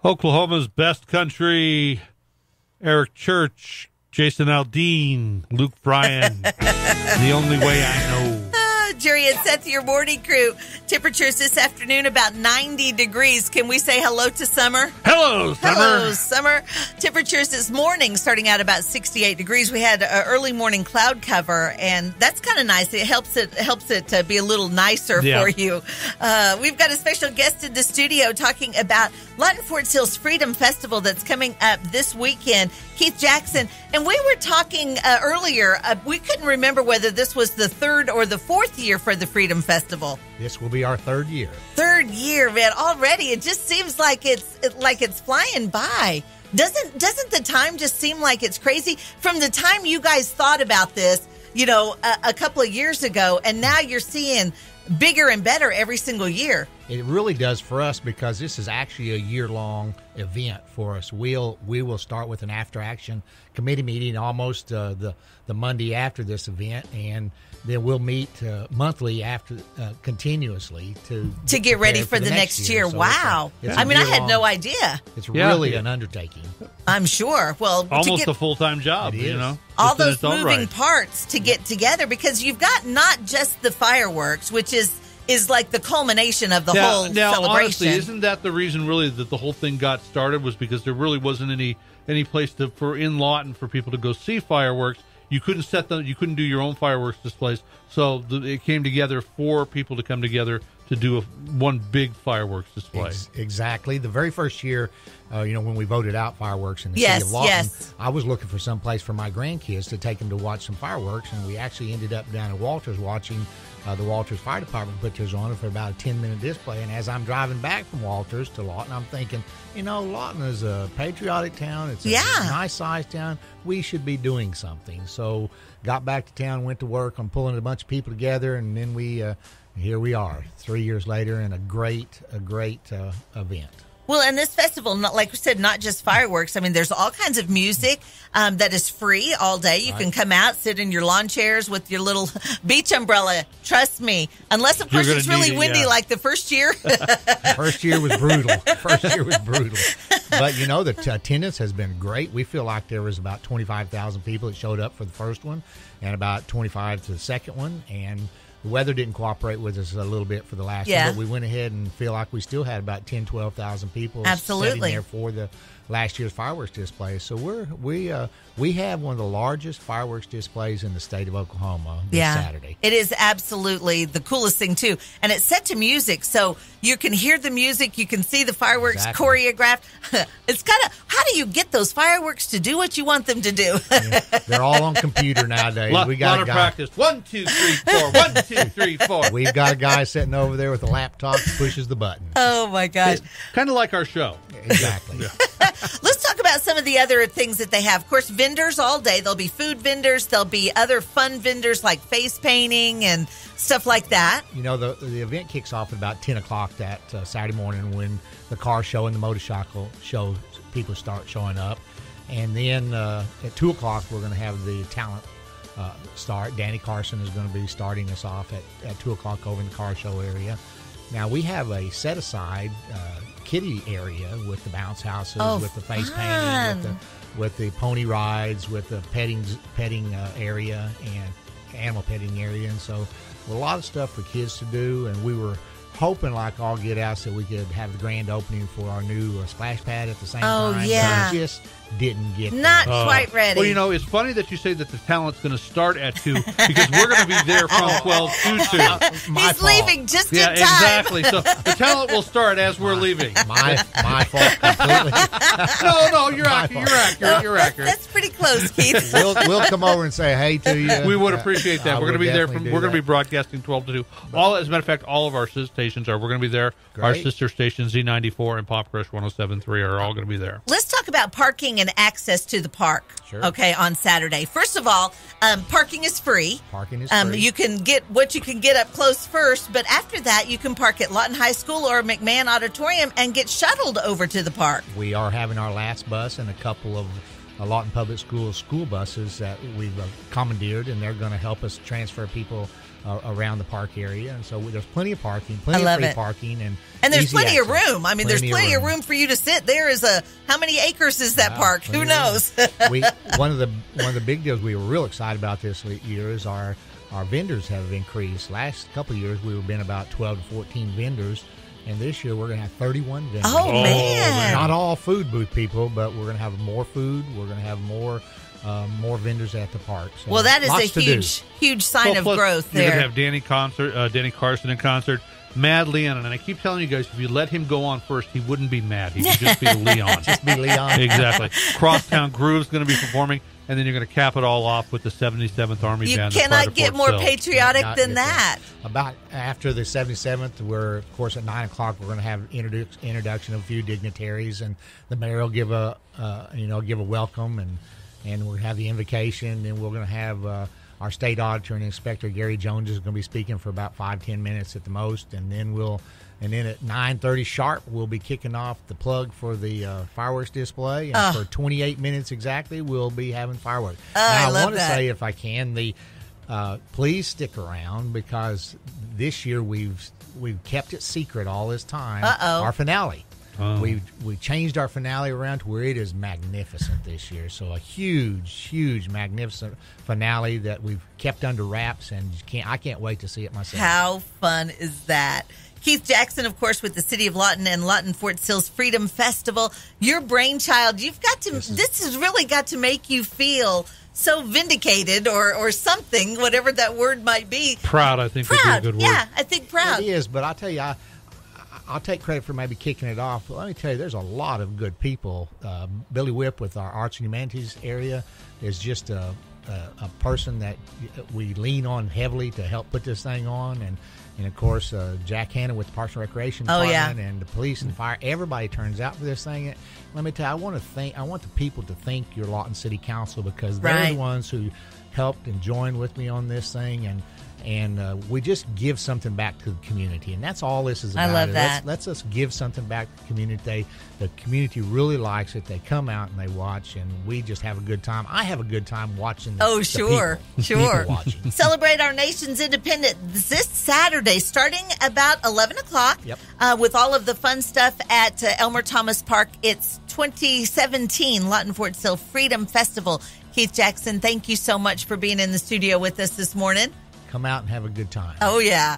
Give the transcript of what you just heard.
Oklahoma's best country, Eric Church, Jason Aldean, Luke Bryan, The Only Way I Know. Jerry and Seth, your morning crew. Temperatures this afternoon about 90 degrees. Can we say hello to summer? Hello, summer. Hello, summer. Temperatures this morning starting out about 68 degrees. We had an early morning cloud cover, and that's kind of nice. It helps it be a little nicer for you. We've got a special guest in the studio talking about Lawton Fort Sill's Freedom Festival that's coming up this weekend. Keith Jackson. And we were talking earlier, we couldn't remember whether this was the third or the fourth year for the Freedom Festival. This will be our third year. Third year, man. Already, it just seems like it's flying by. Doesn't the time just seem like it's crazy? From the time you guys thought about this, a couple of years ago, and now you're seeing bigger and better every single year. It really does for us because this is actually a year-long event for us. We will start with an after-action committee meeting almost the Monday after this event, and then we'll meet monthly after continuously to get ready for the next year. So wow! I had no idea. It's really an undertaking. I'm sure. Well, almost a full-time job. All those moving parts to get together, because you've got not just the fireworks, which is like the culmination of the whole celebration. Honestly, isn't that the reason really that the whole thing got started, was because there really wasn't any place for in Lawton for people to go see fireworks. You couldn't set them. You couldn't do your own fireworks displays. So it came together for people to come together to do one big fireworks display. Exactly. The very first year, when we voted out fireworks in the city of Lawton, I was looking for some place for my grandkids to take them to watch some fireworks, and we actually ended up down at Walters watching the Walters Fire Department put theirs on for about a 10-minute display. And as I'm driving back from Walters to Lawton, I'm thinking, Lawton is a patriotic town. It's a nice-sized town. We should be doing something. So got back to town, went to work on pulling a bunch of people together, and then here we are 3 years later, and a great event. Well, and this festival, like we said, not just fireworks. I mean, there's all kinds of music that is free all day. You can come out, sit in your lawn chairs with your little beach umbrella. Trust me. Unless, of course, it's really windy like the first year. First year was brutal. But, the attendance has been great. We feel like there was about 25,000 people that showed up for the first one and about 25 to the second one. And the weather didn't cooperate with us a little bit for the last one, but we went ahead and feel like we still had about 10,000, 12,000 people sitting there for the last year's fireworks display. So we have one of the largest fireworks displays in the state of Oklahoma this Saturday. It is absolutely the coolest thing, too. And it's set to music, so you can hear the music, you can see the fireworks choreographed. It's kind of, how do you get those fireworks to do what you want them to do? They're all on computer nowadays. We got a practice. 1, 2, 3, 4. 1, 2, 3, 4. We've got a guy sitting over there with a laptop that pushes the button. Oh, my gosh. Kind of like our show. Exactly. Let's talk about some of the other things that they have. Of course, vendors all day. There'll be food vendors. There'll be other fun vendors like face painting and stuff like that. The event kicks off at about 10 o'clock that Saturday morning when the car show and the motorcycle show, people start showing up. And then at 2 o'clock, we're going to have the talent start. Danny Carson is going to be starting us off at 2 o'clock over in the car show area. Now, we have a set-aside kiddie area with the bounce houses, with the face painting, with the pony rides, with the petting area and animal petting area. And so a lot of stuff for kids to do. And we were hoping like all get out so we could have the grand opening for our new splash pad at the same time. Oh, yeah. But it just didn't get Not quite ready. Well, it's funny that you say that the talent's going to start at 2 because we're going to be there from 12 to 2. He's leaving just in time. Exactly. So the talent will start as we're leaving. My fault completely. No, you're accurate. That's pretty close, Keith. We'll come over and say hey to you. We would appreciate that. We're going to be there. We're going to be broadcasting 12 to 2. As a matter of fact, all of our stations are. We're going to be there. Great. Our sister stations, Z94 and Pop Crush 107.3, are all going to be there. Let's talk about parking and access to the park. Sure. Okay, on Saturday. First of all, parking is free. You can get what you can get up close first, but after that, you can park at Lawton High School or McMahon Auditorium and get shuttled over to the park. We are having our last bus and a couple of Lawton Public Schools school buses that we've commandeered, and they're going to help us transfer people around the park area, and so there's plenty of parking, plenty I of love free it. parking, and there's easy plenty of access. room. I mean, there's plenty of room for you to sit. There is how many acres is that park? Who knows? One of the big deals we were real excited about this year is our vendors have increased. Last couple of years we've been about 12 to 14 vendors, and this year we're going to have 31 vendors. Oh, man! Not all food booth people, but we're going to have more food. We're going to have more vendors at the park. So well, that is lots a huge sign of growth there. You're going to have Danny Carson in concert, Mad Leon, and I keep telling you guys, if you let him go on first, he wouldn't be Mad. He would just be Leon. Just be Leon. Exactly. Crosstown Groove's going to be performing, and then you're going to cap it all off with the 77th Army You Band. cannot get more patriotic than that. About after the 77th, we're, of course, at 9 o'clock, we're going to have introduction of a few dignitaries, and the mayor will give a welcome, and we'll have the invocation, and we're going to have our state auditor and inspector Gary Jones is going to be speaking for about 5-10 minutes at the most, and then at 9:30 sharp we'll be kicking off the plug for the fireworks display, and for 28 minutes exactly we'll be having fireworks. Now, I want to say, if I can, please stick around, because this year we've kept it secret all this time. Our finale. We changed our finale around to where it is magnificent this year. So a huge, magnificent finale that we've kept under wraps, and I can't wait to see it myself. How fun is that? Keith Jackson, of course, with the City of Lawton and Lawton Fort Sills Freedom Festival. Your brainchild. This has really got to make you feel so vindicated or something, whatever that word might be. Proud, I think, would be a good word. Yeah, I think proud. It is, but I'll tell you, I'll take credit for maybe kicking it off. But let me tell you, there's a lot of good people. Billy Whipp with our Arts and Humanities area is just a person that we lean on heavily to help put this thing on. And of course, Jack Hanna with the Parks and Recreation Department, and the police and fire. Everybody turns out for this thing. Let me tell you, I want the people to thank your Lawton City Council, because they're the ones who helped and joined with me on this thing, and we just give something back to the community, and that's all this is about. I love that. Let's us give something back to the community. The community really likes it. They come out and they watch, and we just have a good time. I have a good time watching. Sure. People watching. Celebrate our nation's independence this Saturday, starting about 11 o'clock. Yep. With all of the fun stuff at Elmer Thomas Park. It's 2017 Lawton Fort Sill Freedom Festival. Keith Jackson, thank you so much for being in the studio with us this morning. Come out and have a good time. Oh, yeah.